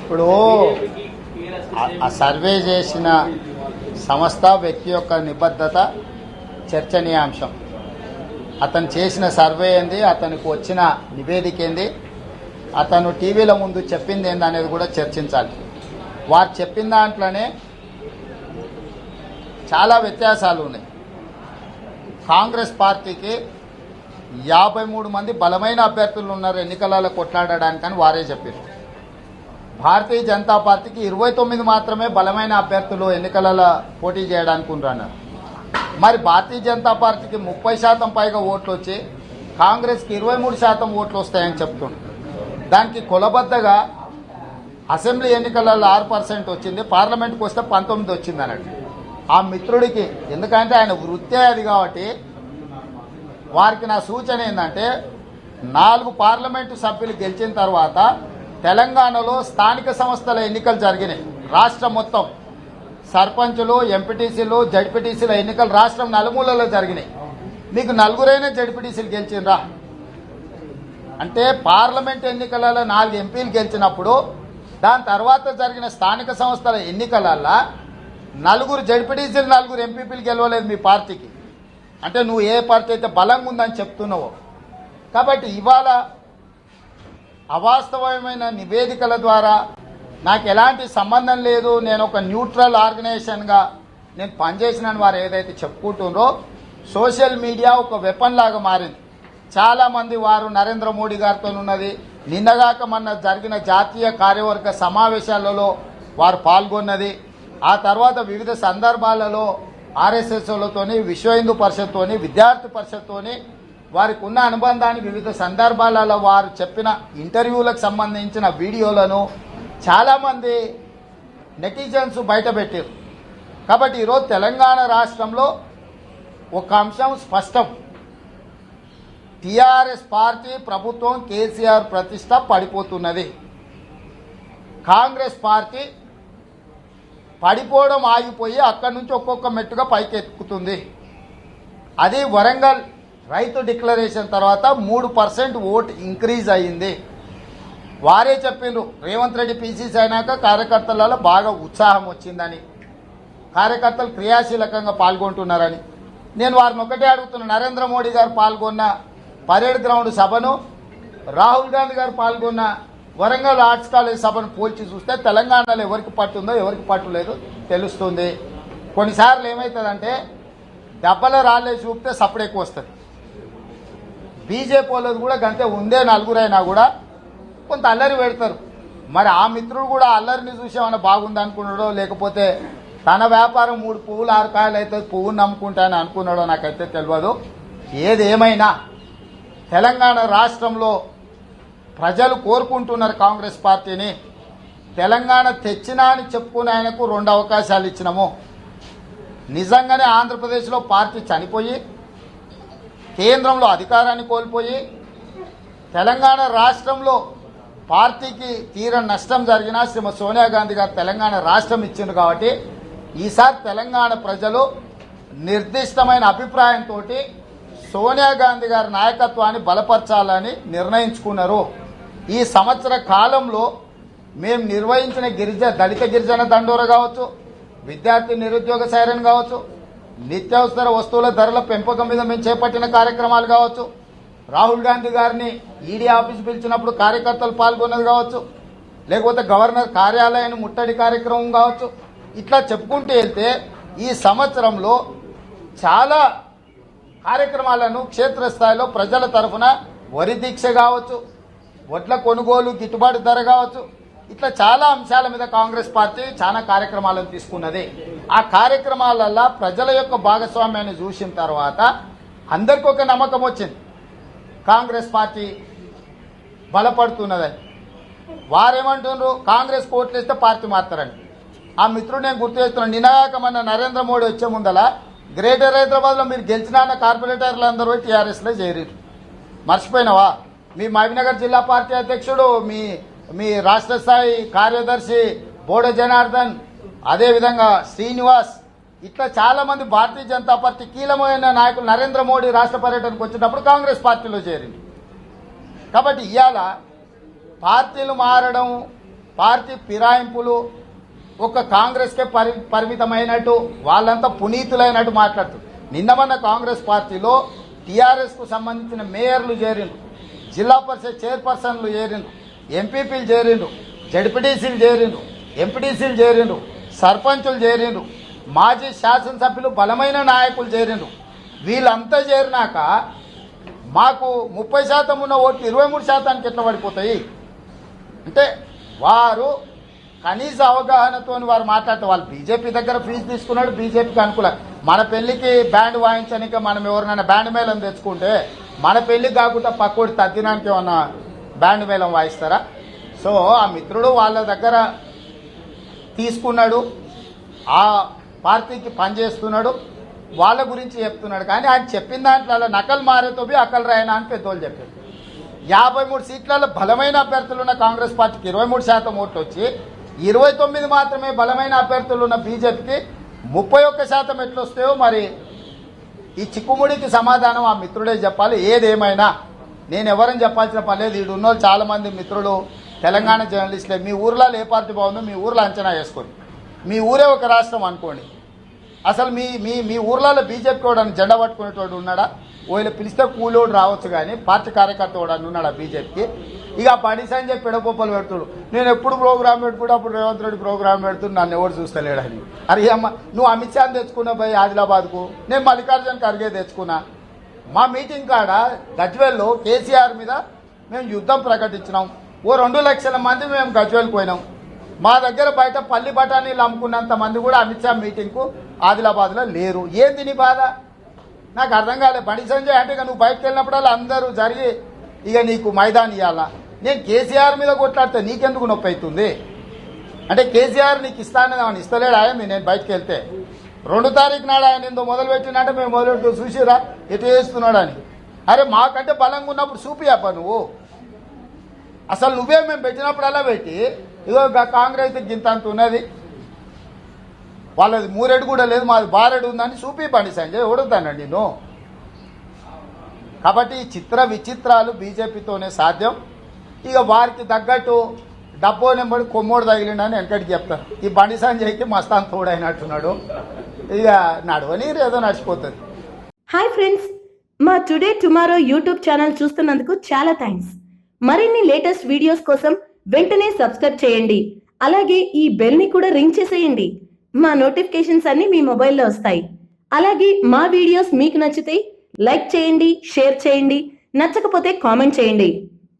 ఇప్పుడు ఆ సర్వే చేసిన సంస్థ వ్యక్తి యొక్క నిబద్ధత చర్చనీయాంశం. అతను చేసిన సర్వే ఏంది, అతనికి వచ్చిన నివేదిక ఏంది, అతను టీవీల ముందు చెప్పింది ఏంది అనేది కూడా చర్చించాలి. వారు చెప్పిన దాంట్లోనే చాలా వ్యత్యాసాలు ఉన్నాయి. కాంగ్రెస్ పార్టీకి 53 మంది బలమైన అభ్యర్థులు ఉన్నారు ఎన్నికలలో కొట్లాడడానికని వారే చెప్పారు. భారతీయ జనతా పార్టీకి 29 మాత్రమే బలమైన అభ్యర్థులు ఎన్నికలలో పోటీ చేయడానికి ఉన్నారు. మరి భారతీయ జనతా పార్టీకి 30% పైగా ఓట్లు వచ్చి కాంగ్రెస్కి 23% ఓట్లు వస్తాయని చెప్తున్నారు. దానికి కొలబద్దగా అసెంబ్లీ ఎన్నికలలో 6% వచ్చింది, పార్లమెంట్కి వస్తే 19 వచ్చింది అన్నట్టు. ఆ మిత్రుడికి ఎందుకంటే ఆయన వృత్తే అది కాబట్టి వారికి నా సూచన ఏంటంటే 4 పార్లమెంటు సభ్యులు గెలిచిన తర్వాత తెలంగాణలో స్థానిక సంస్థల ఎన్నికలు జరిగినాయి. రాష్ట్రం మొత్తం సర్పంచులు, ఎంపీటీసీలు, జడ్పీటీసీల ఎన్నికలు రాష్ట్రం నలుమూలలో జరిగినాయి. మీకు 4 జడ్పీటీసీలు గెలిచిండ్రా అంటే పార్లమెంట్ ఎన్నికలలో 4 ఎంపీలు గెలిచినప్పుడు దాని తర్వాత జరిగిన స్థానిక సంస్థల ఎన్నికలల్లో 4 జడ్పీటీసీలు 4 ఎంపీపీలు గెలవలేదు మీ పార్టీకి. అంటే నువ్వు ఏ పార్టీ అయితే బలంగా ఉందని చెప్తున్నావో. కాబట్టి ఇవాళ అవాస్తవమైన నివేదికల ద్వారా నాకు ఎలాంటి సంబంధం లేదు, నేను ఒక న్యూట్రల్ ఆర్గనైజేషన్గా నేను పనిచేసినని వారు ఏదైతే చెప్పుకుంటున్నారో సోషల్ మీడియా ఒక వెపన్ లాగా మారింది. చాలామంది వారు నరేంద్ర మోడీ గారితో ఉన్నది. నిన్నగాక మొన్న జరిగిన జాతీయ కార్యవర్గ సమావేశాలలో వారు పాల్గొన్నది. ఆ తర్వాత వివిధ సందర్భాలలో ఆర్ఎస్ఎస్లతోని, విశ్వ హిందూ పరిషత్తోని, విద్యార్థి పరిషత్తోని వారికి ఉన్న అనుబంధాన్ని వివిధ సందర్భాలలో వారు చెప్పిన ఇంటర్వ్యూలకు సంబంధించిన వీడియోలను చాలామంది నెటిజన్స్ బయటపెట్టారు. కాబట్టి ఈరోజు తెలంగాణ రాష్ట్రంలో ఒక అంశం స్పష్టం, టీఆర్ఎస్ పార్టీ ప్రభుత్వం కేసీఆర్ ప్రతిష్ట పడిపోతున్నది. కాంగ్రెస్ పార్టీ పడిపోవడం ఆగిపోయి అక్కడి నుంచి ఒక్కొక్క మెట్టుగా పైకి ఎక్కుతుంది. అది వరంగల్ రైతు డిక్లరేషన్ తర్వాత 3% ఓట్ ఇంక్రీజ్ అయ్యింది. వారే చెప్పిండ్రు రేవంత్ రెడ్డి పీసీసీ అయినాక కార్యకర్తలలో బాగా ఉత్సాహం వచ్చిందని, కార్యకర్తలు క్రియాశీలకంగా పాల్గొంటున్నారని. నేను వారిని ఒకటే అడుగుతున్నా, నరేంద్ర మోడీ గారు పాల్గొన్న పరేడ్ గ్రౌండ్ సభను, రాహుల్ గాంధీ గారు పాల్గొన్న వరంగల్ ఆర్ట్స్ కాలేజ్ సభను పోల్చి చూస్తే తెలంగాణలో ఎవరికి పట్టుందో ఎవరికి పట్టు లేదో తెలుస్తుంది. కొన్నిసార్లు ఏమవుతుందంటే దెబ్బల రాళ్ళే చూపితే సప్పుడు ఎక్కువ వస్తుంది. బీజేపీ వాళ్ళది కూడా గంతే ఉందే 4 అయినా కూడా కొంత అల్లరి పెడతారు. మరి ఆ మిత్రుడు కూడా అల్లరిని చూసేమన్నా బాగుంది అనుకున్నాడో లేకపోతే తన వ్యాపారం 3 పువ్వులు 6 కాయలు అయితే పువ్వును నమ్ముకుంటానని అనుకున్నాడో నాకైతే తెలియదు. ఏదేమైనా తెలంగాణ రాష్ట్రంలో ప్రజలు కోరుకుంటున్నారు కాంగ్రెస్ పార్టీని. తెలంగాణ తెచ్చినా అని చెప్పుకుని ఆయనకు 2 అవకాశాలు ఇచ్చినాము. నిజంగానే ఆంధ్రప్రదేశ్లో పార్టీ చనిపోయి కేంద్రంలో అధికారాన్ని కోల్పోయి తెలంగాణ రాష్ట్రంలో పార్టీకి తీర నష్టం జరిగినా శ్రీమతి సోనియా గాంధీ గారు తెలంగాణ రాష్ట్రం ఇచ్చింది కాబట్టి ఈసారి తెలంగాణ ప్రజలు నిర్దిష్టమైన అభిప్రాయంతో సోనియా గాంధీ గారి నాయకత్వాన్ని బలపరచాలని నిర్ణయించుకున్నారు. ఈ సంవత్సర కాలంలో మేము నిర్వహించిన దళిత గిరిజన దండోర కావచ్చు, విద్యార్థి నిరుద్యోగ సైరన్ కావచ్చు, నిత్యావసర వస్తువుల ధరల పెంపకం మీద మేము చేపట్టిన కార్యక్రమాలు కావచ్చు, రాహుల్ గాంధీ గారిని ఈడీ ఆఫీస్ పిలిచినప్పుడు కార్యకర్తలు పాల్గొన్నది కావచ్చు, లేకపోతే గవర్నర్ కార్యాలయాన్ని ముట్టడి కార్యక్రమం కావచ్చు, ఇట్లా చెప్పుకుంటూ వెళ్తే ఈ సంవత్సరంలో చాలా కార్యక్రమాలను క్షేత్రస్థాయిలో ప్రజల తరఫున వరి దీక్ష కావచ్చు, వడ్ల కొనుగోలు గిట్టుబాటు ధర కావచ్చు, ఇట్లా చాలా అంశాల మీద కాంగ్రెస్ పార్టీ చాలా కార్యక్రమాలను తీసుకున్నది. ఆ కార్యక్రమాలల్లో ప్రజల యొక్క భాగస్వామ్యాన్ని చూసిన తర్వాత అందరికీ ఒక నమ్మకం వచ్చింది కాంగ్రెస్ పార్టీ బలపడుతున్నదని. వారేమంటున్నారు, కాంగ్రెస్ కోట్లు ఇస్తే పార్టీ మారుతారని. ఆ మిత్రుడు నేను గుర్తు చేస్తున్నాను, నినాక మన నరేంద్ర మోడీ వచ్చే ముందల గ్రేటర్ హైదరాబాద్లో మీరు గెలిచిన కార్పొరేటర్లు అందరూ టీఆర్ఎస్లో చేరారు. మర్చిపోయినావా? మీ మహబూబ్నగర్ జిల్లా పార్టీ అధ్యక్షుడు, మీ రాష్ట్ర స్థాయి కార్యదర్శి బోడ జనార్దన్, అదేవిధంగా శ్రీనివాస్, ఇట్లా చాలా మంది భారతీయ జనతా పార్టీ కీలకమైన నాయకులు నరేంద్ర మోడీ రాష్ట్ర పర్యటనకు వచ్చినప్పుడు కాంగ్రెస్ పార్టీలో చేరింది. కాబట్టి ఇవాళ పార్టీలు మారడం, పార్టీ ఫిరాయింపులు ఒక కాంగ్రెస్కే పరిమితమైనట్టు, వాళ్ళంతా పునీతులైనట్టు మాట్లాడుతుంది. నిన్న మొన్న కాంగ్రెస్ పార్టీలో టీఆర్ఎస్కు సంబంధించిన మేయర్లు చేరిండ్రు, జిల్లా పరిషత్ చైర్పర్సన్లు చేరిండ్రు, ఎంపీపీలు చేరిండ్రు, జడ్పీటీసీలు చేరిండ్రు, ఎంపీటీసీలు చేరిండ్రు, సర్పంచులు చేరిండ్రు, మాజీ శాసనసభ్యులు బలమైన నాయకులు చేరిండ్రు. వీళ్ళంతా చేరినాక మాకు 30% ఉన్న ఓట్లు 23%కి ఎట్లా పడిపోతాయి? అంటే వారు కనీస అవగాహనతో వారు మాట్లాడితే, వాళ్ళు బీజేపీ దగ్గర ఫీజు తీసుకున్నాడు, బీజేపీకి అనుకూల. మన పెళ్లికి బ్యాండ్ వాయించడానికి మనం ఎవరినైనా బ్యాండ్ మేళం తెచ్చుకుంటే మన పెళ్లికి కాకుండా పక్కోటి తద్దినానికి ఏమన్నా బ్యాండ్ మేళం వాయిస్తారా? సో ఆ మిత్రుడు వాళ్ళ దగ్గర తీసుకున్నాడు, ఆ పార్టీకి పనిచేస్తున్నాడు, వాళ్ళ గురించి చెప్తున్నాడు. కానీ ఆయన చెప్పిన దాంట్లో నకలు మారేతోబి అకలు రాయనా అని పెద్దోళ్ళు చెప్పారు. 53 సీట్లలో బలమైన అభ్యర్థులు ఉన్న కాంగ్రెస్ పార్టీకి 23% ఓట్లు వచ్చి 29 మాత్రమే బలమైన అభ్యర్థులు ఉన్న బీజేపీకి 31% ఎట్లు వస్తాయో మరి ఈ చిక్కుముడికి సమాధానం ఆ మిత్రుడే చెప్పాలి. ఏదేమైనా నేను ఎవరని చెప్పాల్సిన పని లేదు. ఈడు ఉన్నోళ్ళు చాలా మంది మిత్రులు తెలంగాణ జర్నలిస్టులే. మీ ఊర్లో ఏ పార్టీ బాగుందో మీ ఊర్లో అంచనా వేసుకోండి. మీ ఊరే ఒక రాష్ట్రం అనుకోండి. అసలు మీ మీ మీ ఊర్లలో బీజేపీ కూడా జెండా పట్టుకునేటోడు ఉన్నాడా? ఓయిల పిలిస్తే కూలోడు రావచ్చు, కానీ పార్టీ కార్యకర్త కూడా ఉన్నాడా బీజేపీకి? ఇక బండి సంజయ్ పెడపొప్పలు పెడుతుడు. నేను ఎప్పుడు ప్రోగ్రామ్ పెట్టుకుంటే అప్పుడు రేవంత్ రెడ్డి ప్రోగ్రామ్ పెడుతుడు, నన్ను ఎవరు చూస్తలేడని. అరే అమ్మ, నువ్వు అమిత్ షాని తెచ్చుకున్నా పోయి ఆదిలాబాద్కు, నేను మల్లికార్జున ఖర్గే తెచ్చుకున్నా. మా మీటింగ్ కాడ గజ్వేల్లో కేసీఆర్ మీద మేము యుద్ధం ప్రకటించినాం. ఓ 2 లక్షల మంది మేము గజ్వేల్కి పోయినాం. మా దగ్గర బయట పల్లి బఠానీలు అమ్ముకున్నంత మంది కూడా అమిత్ షా మీటింగ్కు ఆదిలాబాద్లో లేరు. ఏంది నీ బాధ? నాకు అర్థం కాలేదు. బండి సంజయ్ అంటే నువ్వు బయటకు వెళ్ళినప్పుడల్లా అందరూ జరిగి ఇక నీకు మైదాన్ ఇవ్వాలా? నేను కేసీఆర్ మీద కొట్లాడితే నీకెందుకు నొప్పి అవుతుంది? అంటే కేసీఆర్ నీకు ఇస్తానని ఆయన ఇస్తలేడు. ఆయన నేను బయటకు వెళ్తే 2 తారీఖు నాడు ఆయన ఏందో మొదలుపెట్టినట్టే మేము మొదలుపెట్టు చూసిరా ఎటు చేస్తున్నాడు అని. అరే మాకంటే బలంగా ఉన్నప్పుడు చూపియప్ప నువ్వు. అసలు నువ్వే మేము పెట్టినప్పుడల్లా పెట్టి ఇదో కాంగ్రెస్ గింత అంత ఉన్నది, వాళ్ళది 3 కూడా లేదు, మాది 12 ఉందని చూపి బండి సంజయ్ ఓడుతానండి నేను. కాబట్టి ఈ చిత్ర విచిత్రాలు బీజేపీతోనే సాధ్యం. ఇక వారికి తగ్గట్టు డబ్బో నెంబడి కొమ్మోడు తగిలిండని వెనకటికి చెప్తారు. ఈ బండి సంజయ్కి మస్తాన్ తోడైనట్టున్నాడు. ఇక నడవని ఏదో నడిచిపోతుంది. హాయ్ ఫ్రెండ్స్, మా టుడే టుమారో యూట్యూబ్ ఛానల్ చూస్తున్నందుకు చాలా థ్యాంక్స్. మరిన్ని లేటెస్ట్ వీడియోస్ కోసం వెంటనే సబ్స్క్రైబ్ చేయండి. అలాగే ఈ బెల్ ని కూడా రింగ్ చేసేయండి. మా నోటిఫికేషన్స్ అన్ని మీ మొబైల్లో వస్తాయి. అలాగే మా వీడియోస్ మీకు నచ్చితే లైక్ చేయండి, షేర్ చేయండి, నచ్చకపోతే కామెంట్ చేయండి.